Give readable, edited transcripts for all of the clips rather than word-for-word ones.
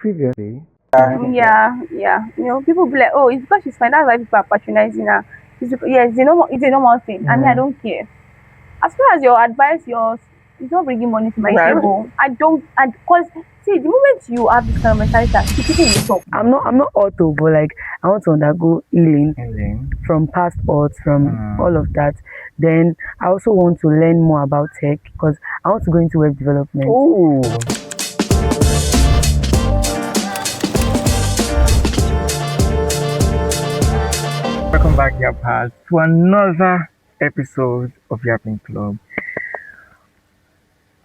Previously, Yeah. People be like, oh, it's because she's fine. That's why people are patronizing her. Yeah, it's a normal thing. I mean, I mm, don't care. As far as your advice, it's not bringing money to my well, table. I don't, and because see, the moment you have this kind of mentality, that see, people will talk. I'm not auto, but like I want to undergo healing Ellen, from past hurts, from all mm, of that. Then I also want to learn more about tech because I want to go into web development. oh, welcome back, Yappers, to another episode of Yapping Club.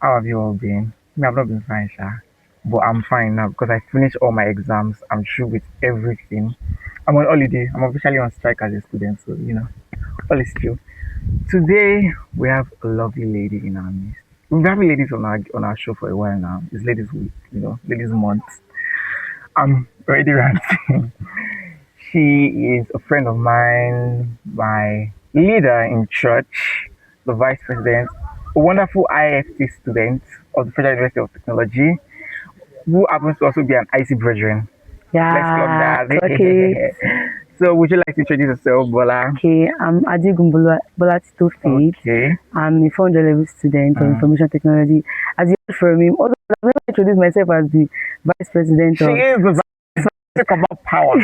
How have you all been? Me, I've not been fine, Sha. But I'm fine now because I finished all my exams. I'm through with everything. I'm on holiday. I'm officially on strike as a student, so all is chill. Today we have a lovely lady in our midst. We've been having ladies on our show for a while now. It's Ladies Week, Ladies Month. I'm already ranting. She is a friend of mine, my leader in church, the vice president, a wonderful IFT student of the Federal University of Technology, who happens to also be an IC brethren. Let's club Yeah, that. okay. So, would you like to introduce yourself, Bola? Okay, I'm Bola Tito Faith. Okay. I'm a 400 level student of Mm. information technology. As you heard from him, although I've never introduced myself as the vice president She of is the talk about power,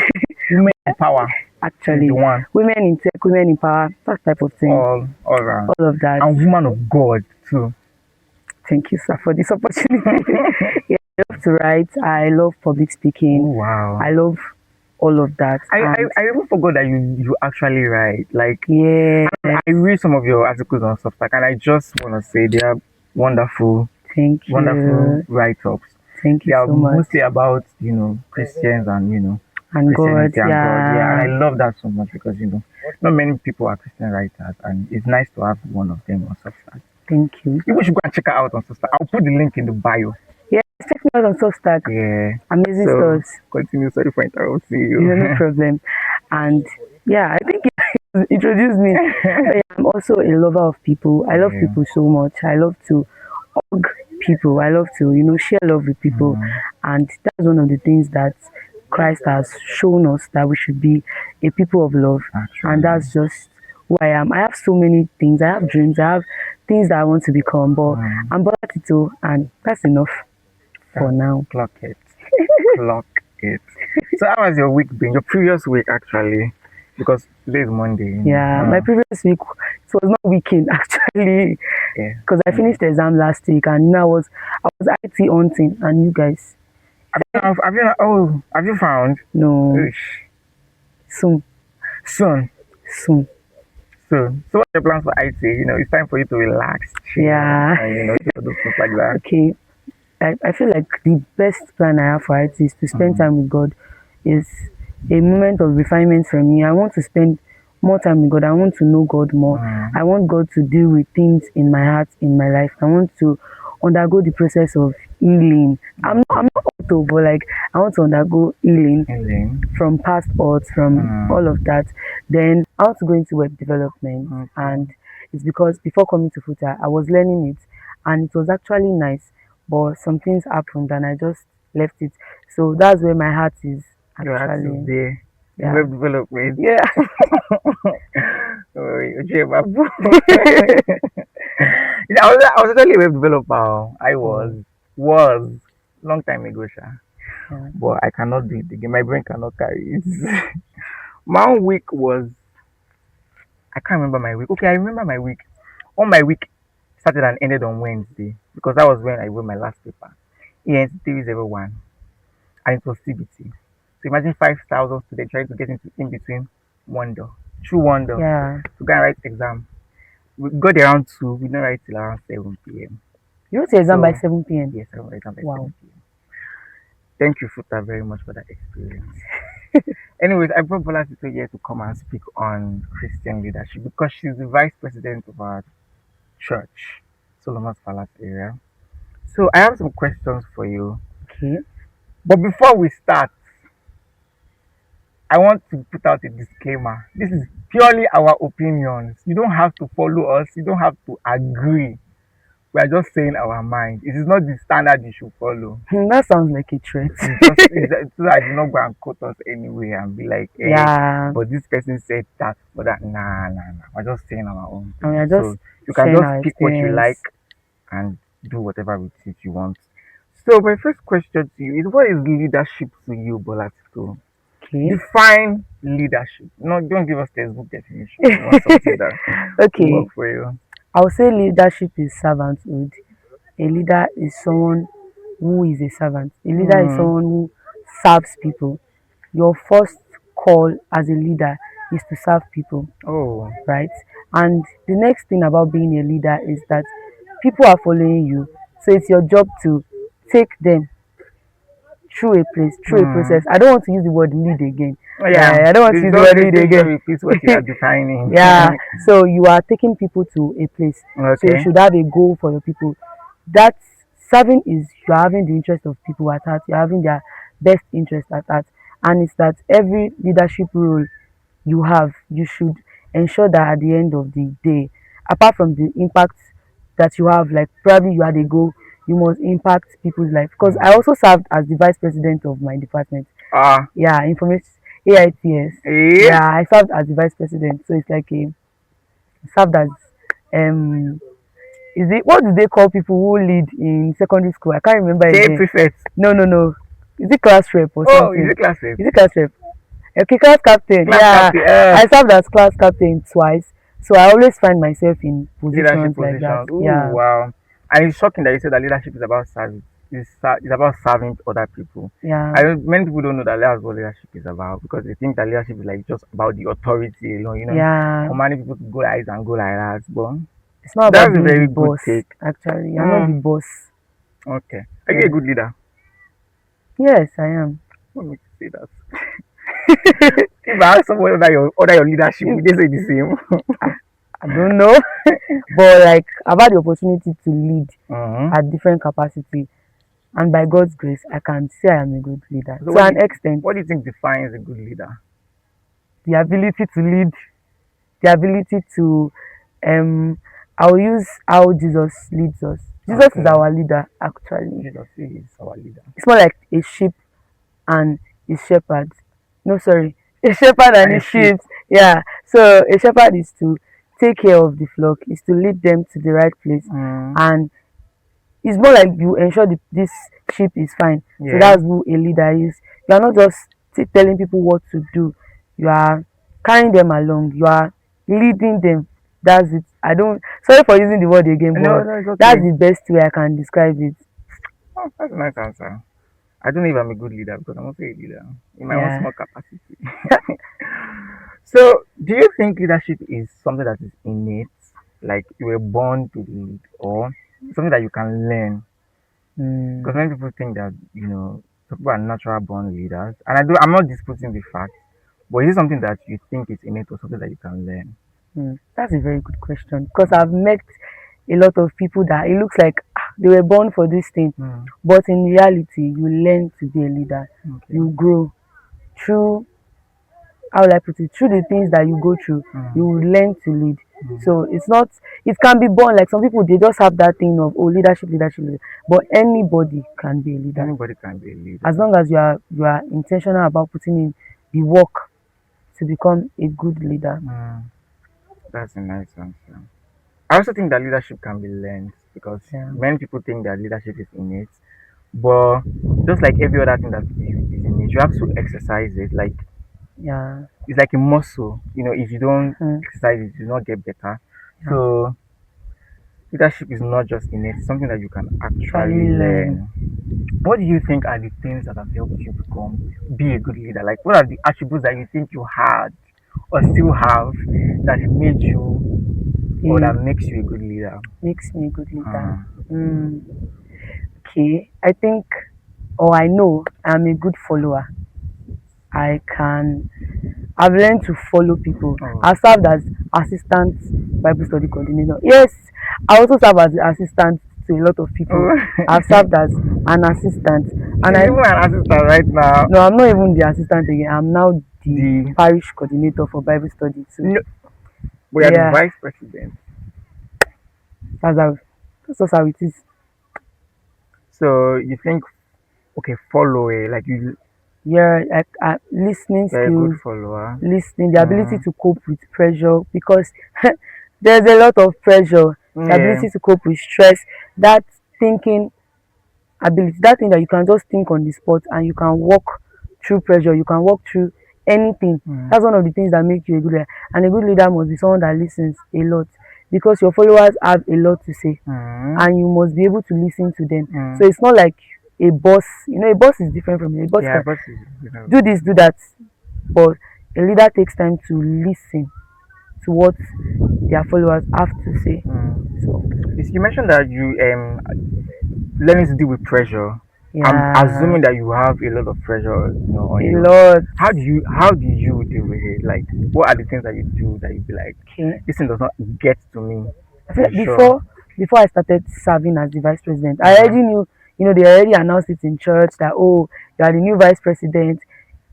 women in power. She's actually the one, women in tech, women in power, that type of thing, all around, all of that. and woman of God too. Thank you, sir, for this opportunity. Yeah, I love to write. I love public Oh, speaking. wow. I love all of that. I even forgot that you actually write. Like, Yeah, I read some of your articles on Substack, and I just want to say they are wonderful, thank wonderful you. write-ups. Thank They you are so much. mostly about Christians and And God, Christianity and God. Yeah, and I yeah. love that so much because not many people are Christian writers, and it's nice to have one of them on Substack. Thank you. People should go and check her out on Substack. I'll put the link in the bio. Yeah, check me out on Substack. Yeah. Amazing So stores. continue. Sorry for interrupting No you. problem. And yeah, I think you introduced me. I'm also a lover of people. I love Yeah. people so much. I love to hug people. I love to, share love with people. Mm, And that's one of the things that Christ has shown us, that we should be a people of love. And actually. that's just who I am. I have so many things. I have dreams. I have things that I want to become. But Mm, I'm Bola Tito, and that's enough for now. clock it. Clock it. So how has your week been? Your previous week actually, because today is Monday. Yeah, my previous week, it was not weekend actually, Yeah. because I finished the exam last week, and I was IT hunting, and you guys, Have you found? no, Ish. soon, Soon. soon. Soon. So what are your plans for IT? It's time for you to relax, chill, Yeah, and do stuff like that. okay. I feel like the best plan I have for IT is to spend Mm, time with God. Is a moment of refinement for me. I want to spend more time with God. I want to know God more. mm, I want God to deal with things in my heart, in my life. I want to undergo the process of healing. I'm not auto, but like I want to undergo healing and then, from past hurts, from all of that. Then I want to go into web development, okay. and it's because before coming to Futa, I was learning it, and it was actually nice, but some things happened, and I just left it. So that's where my heart is Your heart is actually. there. In Yeah. web development. Yeah. Ojie Babu. I was actually a web developer. I was long time ago, sha. Yeah. But I cannot do it again. My brain cannot carry it. My own week was I can't remember my week. Okay, I remember my week. All my week started and ended on Wednesday because that was when I wrote my last paper. ENT 301 and it was CBT. So imagine 5,000 students trying to get into in between one door. Through one door. Yeah. To go and write exam. We got around 2, we didn't write till around 7 p.m. You wrote your exam by So 7 p.m. yes, I wrote exam by Wow. 7 p.m. Thank you, Futa, very much for that experience. Anyways, I brought Bola Tito here to come and speak on Christian leadership because she's the vice president of our church, Solomon's Palace area. So I have some questions for you. Okay. But before we start, I want to put out a disclaimer. This is purely our opinions. You don't have to follow us, you don't have to agree. We are just saying our mind. It is not the standard you should follow. That sounds like a threat. It's just so that you not go and quote us anyway and be like, eh, Yeah, but this person said that, but that nah. We're just saying our own and we thing. are just So you can sharing just our pick what you experience. like and do whatever with it you want. So my first question to you is, what is leadership to you, Bola? To Okay. define leadership. No, don't give us textbook definition. We want something that will work Okay. for you. I would say leadership is servanthood. A leader is someone who is a servant. A leader is Hmm. someone who serves people. Your first call as a leader is to serve people, Oh. right? And the next thing about being a leader is that people are following you. So it's your job to take them through a place, through a process. Hmm. I don't want to use the word lead again. Oh, yeah. I don't want to This use the don't word this, lead this just again. repeats what you are defining. Yeah, so you are taking people to a place. So you Okay. should have a goal for your people. That serving is you are having the interest of people at heart, you're having their best interest at heart. And it's that every leadership role you have, you should ensure that at the end of the day, apart from the impact that you have, like probably you had a goal, you must impact people's life. Because I Hmm. also served as the vice president of my department. Ah. Yeah, information AITS. Eh? Yeah, I served as the vice president. So it's like a served as um is it what do they call people who lead in secondary school? I can't remember Say again. prefect. No. Is it class rep or Oh, is something? it class rep? Is it class rep? Okay, class captain. Class Yeah, captain. I served as class captain twice. So I always find myself in Leadership positions like that. positions. Ooh, Yeah, wow. And it's shocking that you said that leadership is about service. It's about serving other people. yeah, Many people don't know that that's what leadership is about, because they think that leadership is like just about the authority alone, yeah. commanding people to go like this and go like that. But It's not about that's a being the very good boss, take. actually. I'm not the Mm, boss. okay. Are you a Yeah. good leader? Yes, I am. Let me say that. If I ask someone under your leadership, If, would they say the same? I, I don't know. But like I've had the opportunity to lead Mm-hmm. at different capacity, and by God's grace I can say I am a good leader So to an extent. what do you think defines a good leader? The ability to lead, the ability to um I'll use how Jesus leads us. Jesus is Okay. our leader actually. Jesus is our leader. It's more like a sheep and his shepherd. No, sorry, a shepherd and And a his sheep. sheep. Yeah. So a shepherd is to take care of the flock, is to lead them to the right place, Mm, and it's more like you ensure this sheep is fine. So yeah. that's who a leader is. You are not just telling people what to do. You are carrying them along. You are leading them. That's it. I don't. Sorry for using the word again, No, but no, it's that's okay. the best way I can describe it. Oh, that's a nice answer. I don't know if I'm a good leader, because I'm also a leader in my own Yeah. small capacity. So, do you think leadership is something that is innate, like you were born to lead, or something that you can learn? Because Mm, many people think that some people are natural born leaders, and I'm not disputing the fact, but is it something that you think is innate or something that you can learn? that's a very good question because I've met a lot of people that it looks like they were born for this thing, Mm, but in reality, you learn to be a leader. okay. You grow through how will I put it, through the things that you go through, you Mm, will learn to lead. mm. So it's not, it can be born like some people they just have that thing of oh leadership, but anybody can be a leader Anybody can be a as leader. long as you are intentional about putting in the work to become a good leader. Mm, that's a nice answer. I also think that leadership can be learned, because Yeah, many people think that leadership is innate, but just like every other thing that is innate, you have to exercise it. Like yeah, it's like a muscle. If you don't mhm, exercise it, you do not get better. yeah. So leadership is not just innate; it's something that you can Actually actually learn. learn. What do you think are the things that have helped you be a good leader? Like, what are the attributes that you think you had or still have that made you or that It makes you a good leader? makes me a good leader. Uh, Mm, okay, I think or I know I'm a good follower. I can I've learned to follow people. oh. I've served as assistant Bible study coordinator. Yes, I also serve as the assistant to a lot of people. Oh. I've served as an assistant, and She's I even an assistant right now. no, I'm not even the assistant again. I'm now the The parish coordinator for Bible study too. no, we are the Yeah, vice president. that's how. That's just how it is. So you think, okay, follow it, like Yeah, like listening you're a good skills, follower. listening, the ability Mm. to cope with pressure because there's a lot of pressure. The Yeah. ability to cope with stress, that thinking ability, that thing that you can just think on the spot and you can walk through pressure, you can walk through anything. Mm. That's one of the things that make you a good leader. And a good leader must be someone that listens a lot because your followers have a lot to say Mm. and you must be able to listen to them. Mm. So it's not like a boss, a boss is different from a boss Yeah, can but you know. do this, do that, but a leader takes time to listen to what their followers have to say. Mm. So You mentioned that you learning to deal with pressure. I'm yeah, assuming that you have a lot of pressure, on a you. lot. How do you deal with it? Like, what are the things that you do that you be like, Okay. this thing does not get to me? I feel I'm like sure. before I started serving as the vice president, I Uh-huh. already knew, they already announced it in church that, oh, you are the new vice president.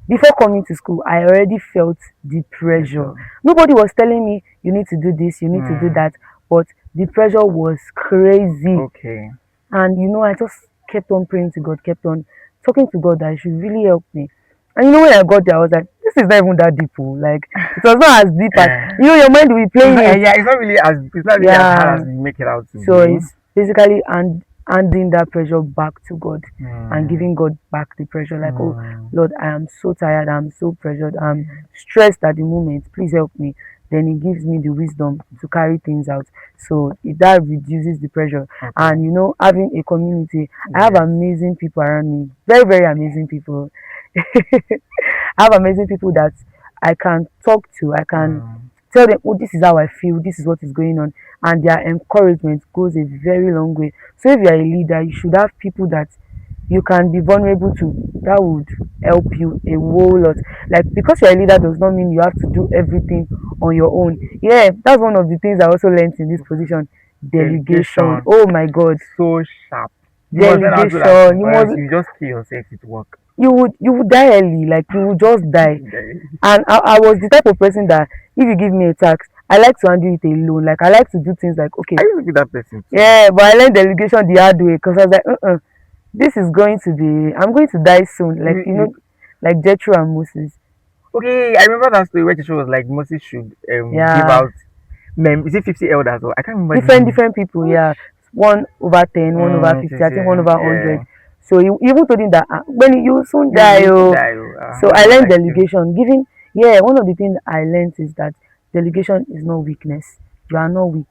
Before coming to school, I already felt the pressure. Pressure. Nobody was telling me you need to do this, you need to do Mm. that, but the pressure was crazy. Okay. And I just kept on praying to God, kept on talking to God that He should really help me. And when I got there, I was like, this is not even that deep. Oh. Like, it was not as deep as, Uh, your mind will be playing it. yeah, it's not really as hard Yeah. as you make it out to So be. it's basically handing that pressure back to God and Mm. giving God back the pressure. Like, oh, Mm. Lord, I am so tired. I'm so pressured. I'm stressed at the moment. Please help me. Then He gives me the wisdom to carry things out. So that reduces the pressure. Okay. And, having a community, I have Yes. amazing people around me. Very, very amazing people. I have amazing people that I can talk to. I can Mm. tell them, oh, this is how I feel, this is what is going on, and their encouragement goes a very long way. So if you are a leader, you should have people that you can be vulnerable to, that would help you a whole lot. Like, because you're a leader does not mean you have to do everything on your own. Yeah, that's one of the things I also learned in this position. Delegation. Delegation. Oh my God. So sharp. You must learn how to do that Delegation. thing, or else you just kill yourself with work. You would die early, like you would just die. And I was the type of person that if you give me a task, I like to handle it alone. Like, I like to do things like, okay, I used to be that person too. yeah, but I learned delegation the hard way because I was like, this is going to be, I'm going to die soon. Like, You, like Jethro and Moses. okay, I remember that story where the show was like Moses should give Yeah, out is it 50 elders, or I can't remember the name. different people. Yeah, 1/10, 1/50. I think 1/100. Yeah. So he even told him that when you soon die, You soon oh. die. So That's I not learned like you. delegation. Giving, yeah, one of the things I learned is that delegation is not weakness. You are not weak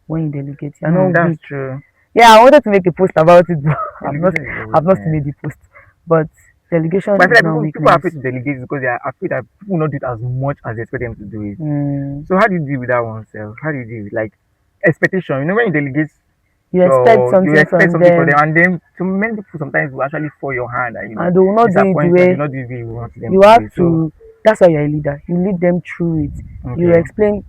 when you delegate. You are not That's weak. true. Yeah, I wanted to make a post about it, but Delegation is a I've not weakness. made the post. But delegation But I feel is like not people are weakness. afraid to delegate because they are afraid that people will not do it as much as they expect them to do it. Mm. So how do you deal with that oneself? How do you deal with like expectation? When you delegate, You expect you something expect from something for them, them, and then so many people sometimes will actually fall your hand and and they will not do it the disappoint you and do way not do it the way you want them you to do have it. So to. That's why you're a leader. You lead them through it. You okay. explain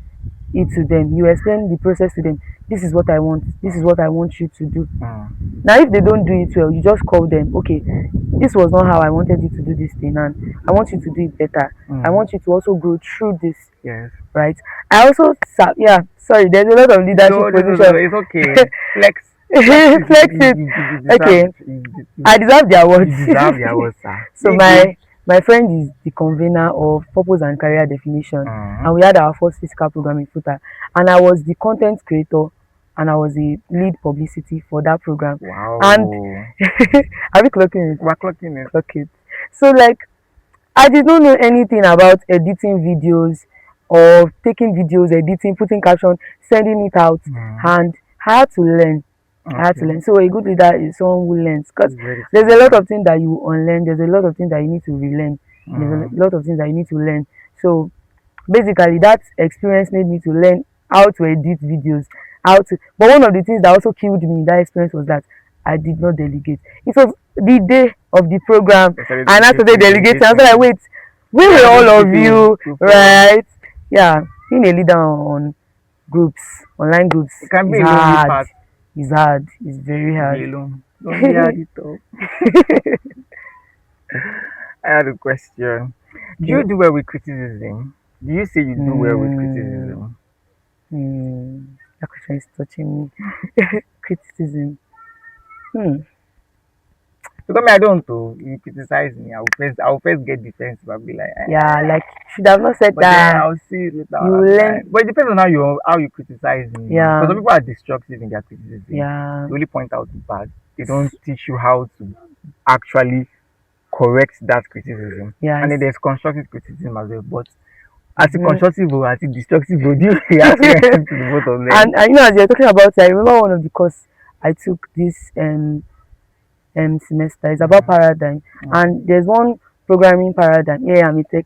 it to them. You explain the process to them. This is what I want. This is what I want you to do. Mm, Now, if they don't do it well, you just call them. Okay, this was not how I wanted you to do this thing, and I want you to do it better. I mm, want you to also go through this, yes. right? I also, yeah, sorry, there's a lot of leadership No, no, no, no, position. no. It's okay. Flex, flex it. Flex it. You deserve Okay, it. I deserve the You awards. deserve the awards, sir. So Here you go. my friend is the convener of purpose and career definition, and Mm, we had our first physical programming footer, and I was the content creator, and I was the lead publicity for that program. And wow. are we clocking it? We're clocking it. Clock it. So like, I did not know anything about editing videos or taking videos, editing, putting caption, sending it out, Mm, and I had to learn. I had to okay. learn. So a good leader is someone who learns because It's ready to there's a lot learn. of things that you unlearn. There's a lot of things that you need to relearn. There's Mm, a lot of things that you need to learn. So basically, that experience made me to learn how to edit videos, how to. But one of the things that also killed me in that experience was that I did not delegate. It was the day of the program, they started and I started delegating. I was like, delegating. wait, where Where were are those all of people you? for? Right? Yeah, being a leader on groups, online groups, It can is be a lonely hard. path It's hard. It's very to be hard. alone. Lonely at it all. I had a question. Do you Okay. do well with criticism? Do you say you do well with Mm, criticism? that question is touching me. Criticism. Hmm. Because me, I don't to you criticize me. I will first get defensive. I'll be like, Yeah, like should have not said but then that. I'll see it later. You I'll be learn. like, but it depends on how you criticize me. Because Yeah, some people are destructive in their criticism. yeah, They only point out the bad. They don't teach you how to actually correct that criticism. yeah. And It's, then there's constructive criticism as well. But as a mhm. constructive or as a destructive, do you react to the both of them? And you know, as you're talking about it, I remember one of the course I took this semester. It's about Mm, paradigm, mm, and there's one programming paradigm. Yeah, I'm a tech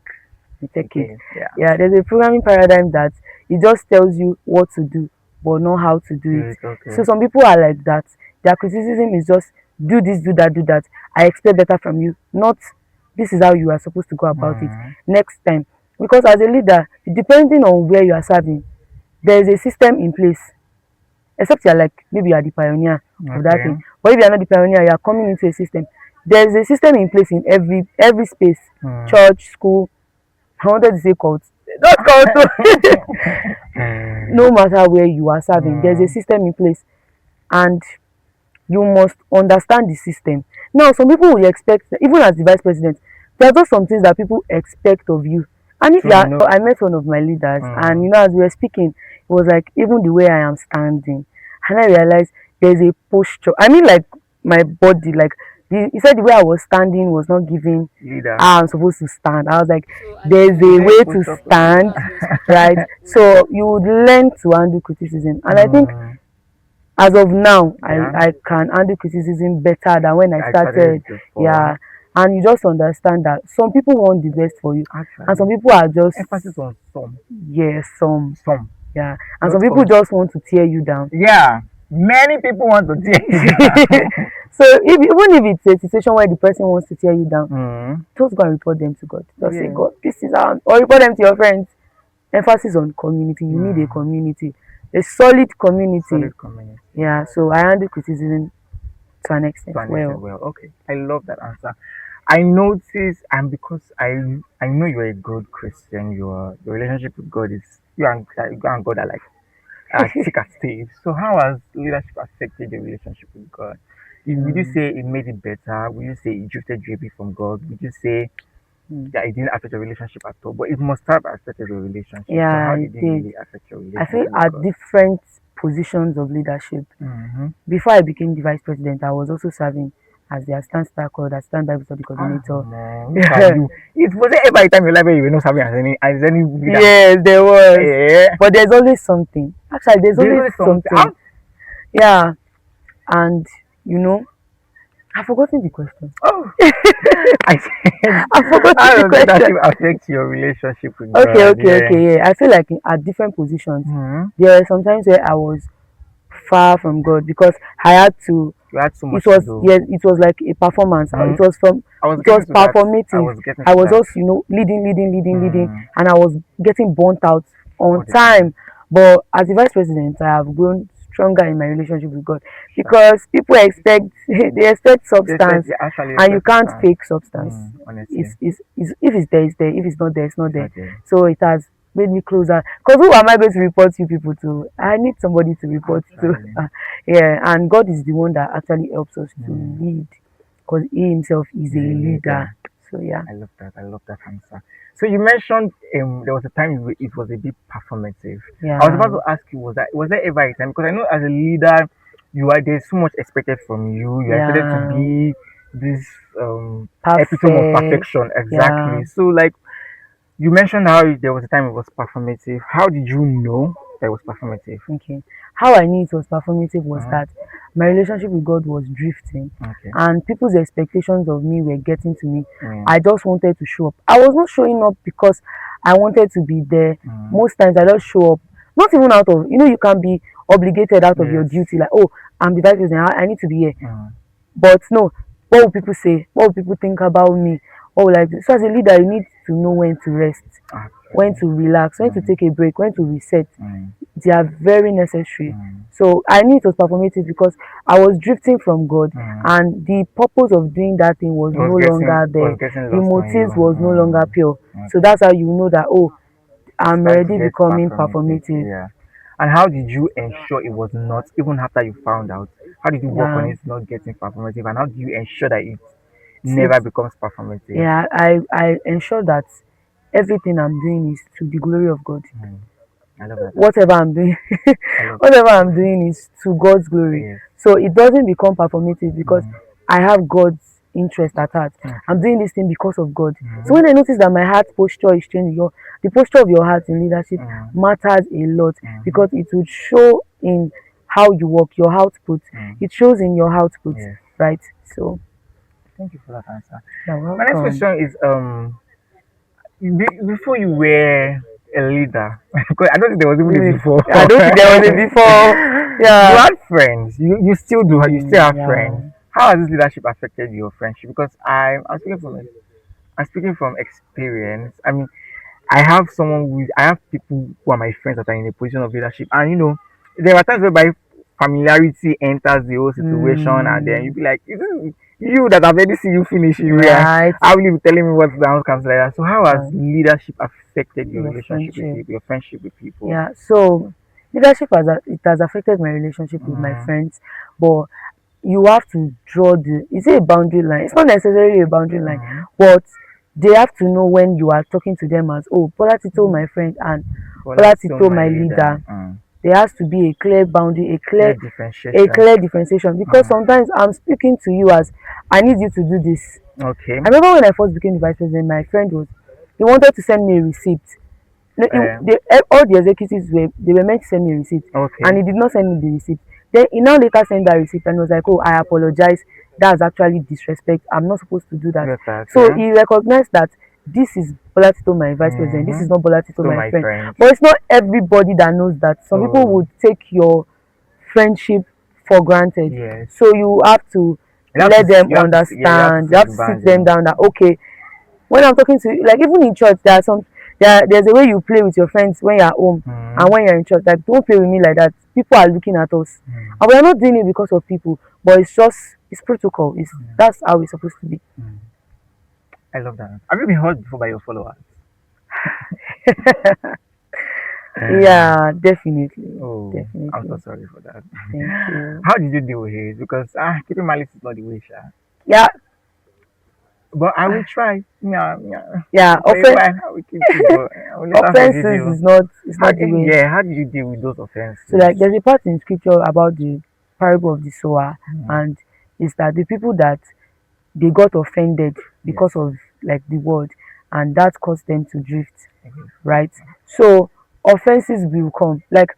kid. okay, yeah. Yeah, there's a programming paradigm that it just tells you what to do, but not how to do it. Good, okay. So some people are like that. Their criticism is just do this, do that, do that. I expect better from you. Not this is how you are supposed to go about it Mm, next time. Because as a leader, depending on where you are serving, there is a system in place, except you are like maybe you are the pioneer of that okay. thing. But if you are not the pioneer, you are coming into a system. There is a system in place in every space, Mm. church, school. I wanted to say cult, not cult. Too. No matter where you are serving, there's a Mm, system in place, and you must understand the system. Now, some people will expect, even as the vice president, there are just some things that people expect of you. And if so you you are, know, I met one of my leaders, and mm, you know, as we were speaking, it was like even the way I am standing, and I realized there's a posture. I mean, like my body, like he said the way I was standing was not giving leader, how I'm supposed to stand. I was like, there's is a there a way to posture for stand, leader? right? So you would learn to handle criticism, and I think Mm, as of now yeah, I can handle criticism better than when I I started started. it before. Yeah, and you just understand that some people want the best for you, and some Actually, people are just, emphasis on some, yeah, some, yeah, and some not people some. just want to tear you down. Yeah, many people want to tear you down. So if even if it's a situation where the person wants to tear you down, Mm, just go and report them to God. Just say, yeah. God, this is how, or report them to your friends. Emphasis on community. You need a Mm, community, a solid community. solid community. Yeah, so I handle criticism to an extent To an extent, well. well, okay. I love that answer. I notice, and because I know you're a good Christian, your relationship with God is you and God are like thick as thieves. So how has leadership affected your relationship with God? Would you Mm, say it made it better? Would you say it drifted you away from God? Would you say mm. that it didn't affect your relationship at all? But it must have affected your relationship. So Yeah, how it did it did. really affect your I relationship feel with at God? different positions of leadership. Mm-hmm. Before I became the vice president, I was also serving as the assistant star coordinator, assistant Bible study Ah, coordinator. no, look at you. It was there ever a time in your life where you were not serving as any leader? Yes, there was. Yeah. But there's always something. Actually, there's There's always always something. something. Yeah. And, you know, I've forgotten the question. Oh, I said, I've forgotten how the does question. leadership affect your relationship with Okay, God? okay, Yeah. okay. Yeah. I feel like at different positions, Hmm. there are sometimes where I was far from God because I had to. You had so It much to was, do. yes, it was like a performance. Mm, It I was was getting to that. I performative. was getting I to was that. just, leading, Mm, and I was getting burnt out all on the time. time. But as the vice president, I have grown stronger in my relationship with God Sure. because people expect they expect substance, They actually and you expect can't substance. fake substance. Honestly, If it's there, it's there. If it's not there, it's not it's there. not there. So it has made me closer. Because who am I going to report you people to? I need somebody to report to. Actually. Yeah, and God is the one that actually helps us to Mm, lead because He Himself is a he's a leader. leader. So yeah. I love that. I love that answer. So you mentioned there was a time it was a bit performative. I was about Yeah, to ask you, was there ever a time, because I know as a leader there's so much expected from you. You are expected to yeah, be this epitome of perfect. perfection, Yeah, exactly. So like you mentioned how there was a time it was performative. How did you know that it was performative? okay. How I knew it was performative was uh that my relationship with God was drifting, Okay. and people's expectations of me were getting to me. Mm, I just wanted to show up. I was not showing up because I wanted to be there. mm, Most times I just show up, not even out of, you can be obligated out of your yes. duty, like, oh, I'm the vice president, I need to be here. Mm, But no, what will people say? What will people think about me? What will I do? So as a leader, you need to know when to rest, when actually. to relax, when to Mm, take a break, when to reset. mm, They are very necessary. mm, So I knew it was performative because I was drifting from God, mm. and the purpose of doing that thing was It no longer there. was getting The lost on you. motives was no longer pure. So Okay. that's how you know that, oh, It's I'm time to already get becoming performative. performative. Yeah. And how did you ensure it was not, even after you found out? How did you work on Yeah, it not getting performative? And how do you ensure that it it's never becomes performative? yeah. I ensure that everything I'm doing is to the glory of God. Mm, I love that Whatever answer. I'm doing, I love that whatever I'm answer. doing is to God's glory. Yes. So it doesn't become performative because Mm, I have God's interest at heart. I'm okay. doing this thing because of God. So Mm, when I notice that my heart posture is changing, the posture of your heart in leadership mm, matters a lot mm, because it would show in how you work, your output. mm. It shows in your output, Yes. right? So Thank you for that answer. you're My next welcome. question is before you were a leader, because I don't think there was even a Really, before. I don't think there was a before. You Yeah. had friends. You still do. You still have friends. Yeah. How has this leadership affected your friendship? Because I'm speaking from experience. I mean, I have people who are my friends that are in a position of leadership, and there are times whereby familiarity enters the whole situation, and then you Mm, be like, "Is this you that I've already seen you finish in here? right. How will you be telling me what's the outcomes like that?" So, how has Right. leadership affected your Your relationship with friendship. people, your friendship with people? Yeah. So leadership it has affected my relationship with my Mm, friends, but you have to draw the is it a boundary line? It's not necessarily a boundary line, mm, but they have to know when you are talking to them as oh Bola Tito my friend and well, Bola that's still Tito my my leader. leader. There has to be a clear boundary, Clear a differentiation. clear differentiation because Mm, sometimes I'm speaking to you as I need you to do this. okay. I remember when I first became the vice president, my friend was he wanted to send me a receipt. No, Um, all the executives were meant to send me a receipt, and okay. he did not send me the receipt. Then he now later sent that receipt and was like, "Oh, I apologize. That's actually disrespect. I'm not supposed to do that." Get that, So yeah. he recognized that this is Bola Tito, my vice president. This Mm-hmm. is not Bola Tito, Still my my friend. friend. But it's not everybody that knows that. Some people Oh, would take your friendship for granted. yes. So you have to let them Yeah, you have to understand. You set have the to sit them boundary. down that okay, when I'm talking to you, like even in church, there's a way you play with your friends when you're home and Mm-hmm. when you're in church. Like don't play with me like that. People are looking at us, Mm-hmm. and we are not doing it because of people, but it's protocol. That's how it's supposed to be. Mm-hmm. I love that. Have you been hurt before by your followers? Yeah, definitely, Oh, I'm so definitely. sorry for that. Thank you. How did you deal with it? Because keeping malice is not the way, sha. Yeah, But I will try. Yeah, yeah. yeah. For a while, I will keep it, but I will later forgive Offenses you. is not the way. Yeah, how did you deal with those So offenses? like there's a part in scripture about the parable of the sower, Mm, and it's that the people that they got offended yes. because of like the word, and that caused them to drift, Okay. right? So offenses will come. Like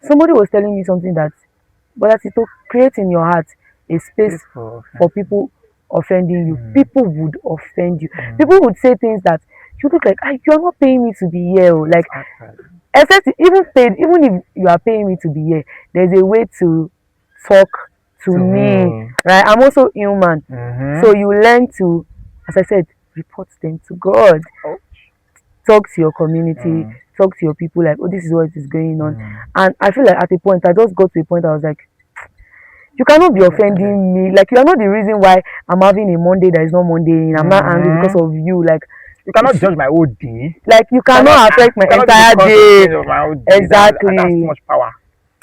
somebody was telling me something that, but that it to create in your heart a space Space for for offenses. people offending you. Mm, People would offend you. mm. People would say things that you look like, ah, you're not paying me to be here. Oh. It's Like, actually. except even paid, even if you are paying me to be here, there's a way to talk to To me, me. right? I'm also human. Mm-hmm. So you learn to, as I said, report them to God. Oh. Talk to your community, Mm, talk to your people like, oh, this is what is going on. mm. And I feel like at a point, I just got to a point I was like, you cannot be Don't be offended. offending me. Like you are not the reason why I'm having a Monday that is not Monday. And I'm not angry because Mm-hmm. of you. Like You you cannot should, judge my whole day. like you You cannot cannot affect my you cannot be the entire cause of day. change of my whole day. That's too Exactly. much power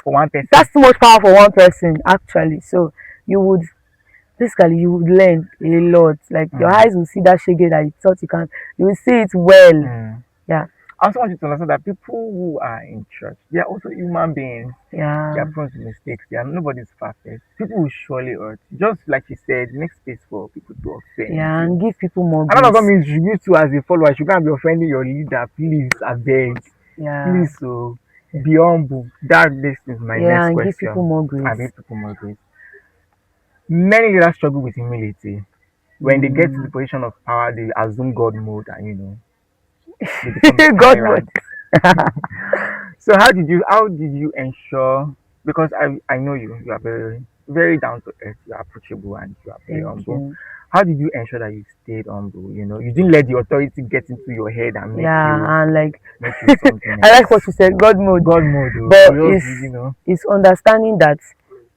for one person. That's too much power for one person, actually. So you would basically you would learn a lot. Like your Mm, eyes will see that shege that you thought you can. You will see it well. mm. Yeah, I also want you to understand that people who are in church, they are also human beings. They are yeah, prone to mistakes. They are nobody's perfect. People will surely hurt. Just like you said, make space for people to offend yeah, you. and give people more And that doesn't grace. mean you too as a follower should go and be offending your leader. Please, I beg. Yeah, Please, so be humble. That this is my yeah, next and give people question. more I grace. give people more grace. Many leaders struggle with humility. When they get to the Mm. position of power, they assume God mode and they become the God word. tyrant. So how did you ensure, because I know you are very very down to earth, you are approachable and you are very Thank humble. you. How did you ensure that you stayed humble? You didn't let the authority get into your head and Yeah, and like make you something I like else. what you said, God mode. God mode, oh, But you just. it's understanding that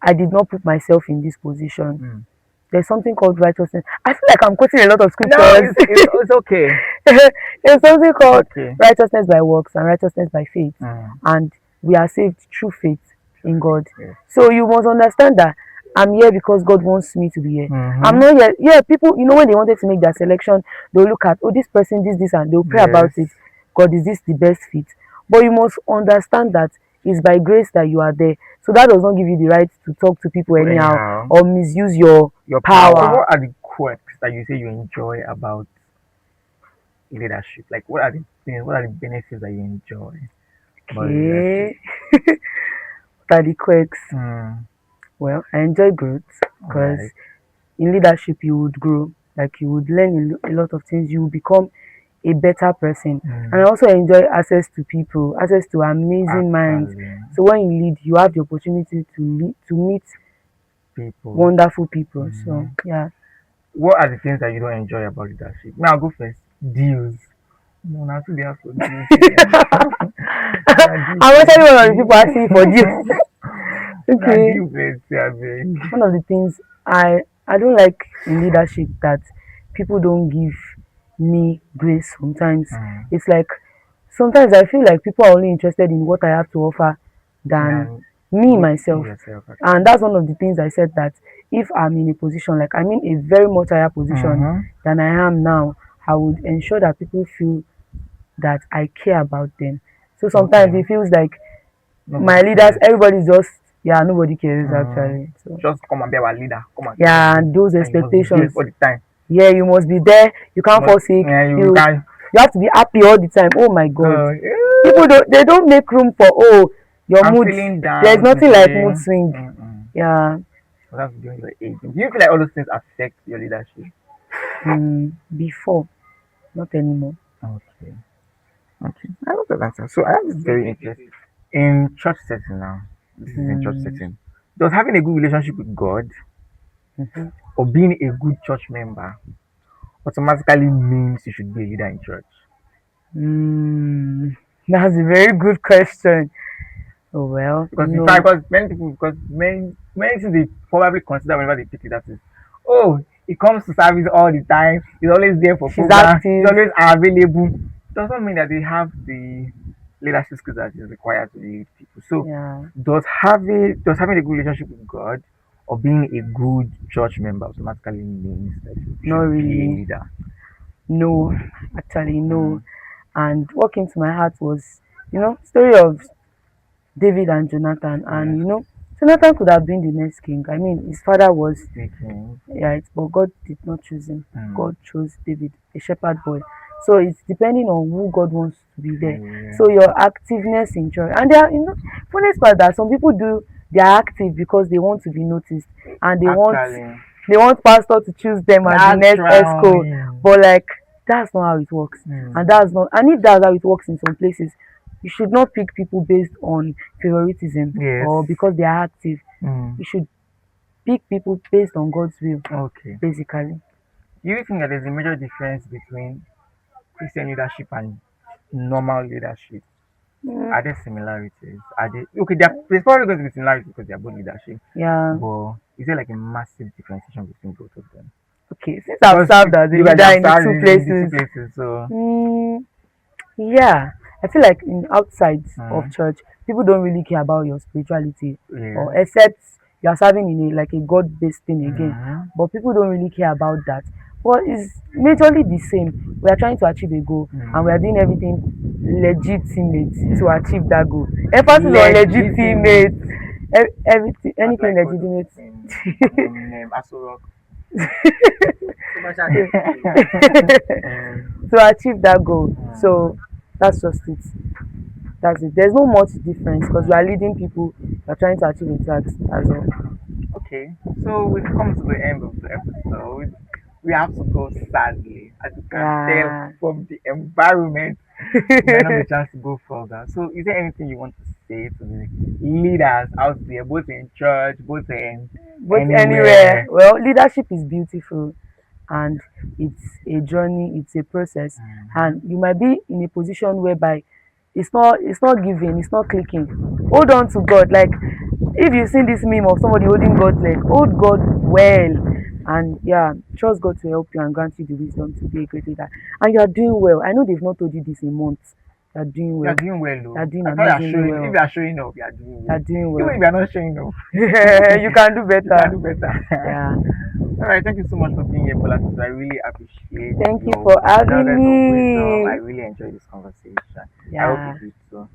I did not put myself in this position. Mm. There's something called righteousness. I feel like I'm quoting a lot of No, scriptures. it's okay. There's something It's called okay. righteousness by works and righteousness by faith. Mm. And we are saved through faith in God. Yes. So you must understand that I'm here because God wants me to be here. I'm Mm-hmm. not here. Yeah, people, when they wanted to make their selection, they'll look at, oh, this person, this, and they'll pray about Yes. it. God, is this the best fit? But you must understand that it's by grace that you are there. So that does not give you the right to talk to people People anyhow anyhow. or misuse your Your power. So, power. what are the quirks that you say you enjoy about leadership? Like, what are the things? What are the benefits that you enjoy about leadership? Okay. What are the quirks? Mm, Well, I enjoy growth all because right. in leadership you would grow, like you would learn a lot of things, you will become a better person. And I Mm, also enjoy access to people, access to amazing minds. actually, So when you lead, you have the opportunity to meet people. wonderful people. So Mm. yeah. What are the things that you don't enjoy about leadership? Now, I'll go first. Deals. No, now too they have for deals. Now, deal I'm actually one of the plenty. people asking for deal. Now, Okay. deal plenty, I beg. One of the things I don't like in leadership that people don't give me grace sometimes. Mm. It's like sometimes I feel like people are only interested in what I have to offer than Then me myself. yourself, And actually. that's one of the things I said, that if I'm in a position, like I'm in a very much higher position Mm-hmm. than I am now, I would ensure that people feel that I care about them. So sometimes Okay. it feels like my Nobody leaders, cares. everybody's just, yeah, nobody cares Mm. actually. So Just come and be our leader. Come and tell us yeah, this. and those And you must be there expectations. all the time. Yeah, you must be there. You You can't must, fall sick. yeah, you You can. you have to be happy all the time. Oh my God, Yeah. people don't make room for, oh, your I'm mood. feeling There's down nothing like mood today. swing. Mm-mm. Yeah. So that's during your age. Do you feel like all those things affect your leadership? Before, not anymore. Okay. Okay. I love that answer. So I have this very interesting in church setting now. This is in church Mm, setting. Does having a good relationship with God mhm. or being a good church member automatically means you should be a leader in church? Mm, that's a very good question. Oh well, Because in fact, because many people, because many things they probably consider whenever they pick leaders is, oh, he comes to service all the time. He's always there for she's program. He's active. always available. Doesn't mean that they have the leadership skills that is required to lead people. So, Yeah, does having a good relationship with God or being a good church member automatically means that you not should be a really. leader? No, actually no. Mm, And what came to my heart was, story of David and Jonathan. yes, And Jonathan could have been the next king. I mean, his father was, speaking. right, but God did not choose him. Mm, God chose David, a shepherd boy. So it's depending on who God wants to be there. yeah. So your activeness in church, and there are, funniest part that some people do, they are active because they want to be noticed, and Actually, they want pastor to choose them as the next esco. naturally. But like, that's not how it works. And Mm. that's not, and if that's how it works in some places, you should not pick people based on favoritism Yes. or because they are active. Mm. You should pick people based on God's will, Okay. basically. Do you think that there's a major difference between Christian leadership and normal leadership? Mm, Are there similarities? Are they okay? There's probably going to be similarities because they are both leadership, yeah. but is there like a massive differentiation between both of them? Okay. Since I've Because served as a you guys leader have in the started two in the two places, places, so mm, yeah, I feel like in outside of mm, church, people don't really care about your spirituality, or yes. except you are serving in a like a God-based thing again. Mm, But people don't really care about that. But it's majorly the same. We are trying to achieve a goal, and we are mm, doing everything legitimate to yeah. achieve that goal. Emphasis on Legitimate. legitimate. Everything, That's anything like God legitimate. in Aso Rock. To achieve that goal. So that's just it. That's it. There's no much difference because you are leading people, you're trying to achieve a task. That's all. Okay, so we've come to the end of the episode. We have to go sadly, as you can tell Yeah. from the environment. We might not be a chance to go further. So, is there anything you want to say to the leaders out there, both in church, both in But anywhere, anywhere? well, leadership is beautiful, and it's a journey, it's a process, Mhm. and you might be in a position whereby it's not giving, it's not clicking. Hold on to God. Like, if you've seen this meme of somebody holding God's leg, hold God well, and yeah, trust God to help you and grant you the wisdom to be a great leader. And you are doing well. I know they've not told you this in months, You're doing You are well. doing well, You're though. doing I thought you are amazingly showing. If well. you are showing off, you are doing You're well. doing Even well. if you are not showing off, You can do you can better. do better. Yeah. All right, thank you so much for being here, Bola. I really appreciate Thank you your for having nuggets of wisdom. I me. really enjoyed this conversation. I hope you Yeah. do too.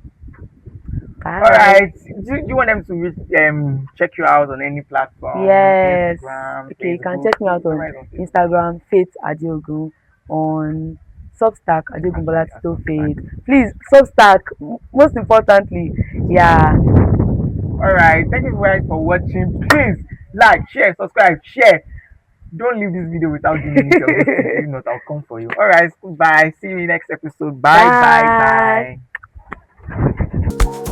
All Bye. right, do you want them to check you out on any platform, Yes. Instagram, Okay, you can Facebook? check me out All on right, on Facebook. Instagram, Faith Adeogun, on Substack, Adeogun Bola Actually, Tito subscribe. Faith. Please, Substack, most importantly. Yeah. All right, thank you guys for watching. Please like, share, subscribe, share. Don't leave this video without doing any of those things. If not, I'll come for you. All right, goodbye. See you in the next episode. Bye, bye, Bye. bye.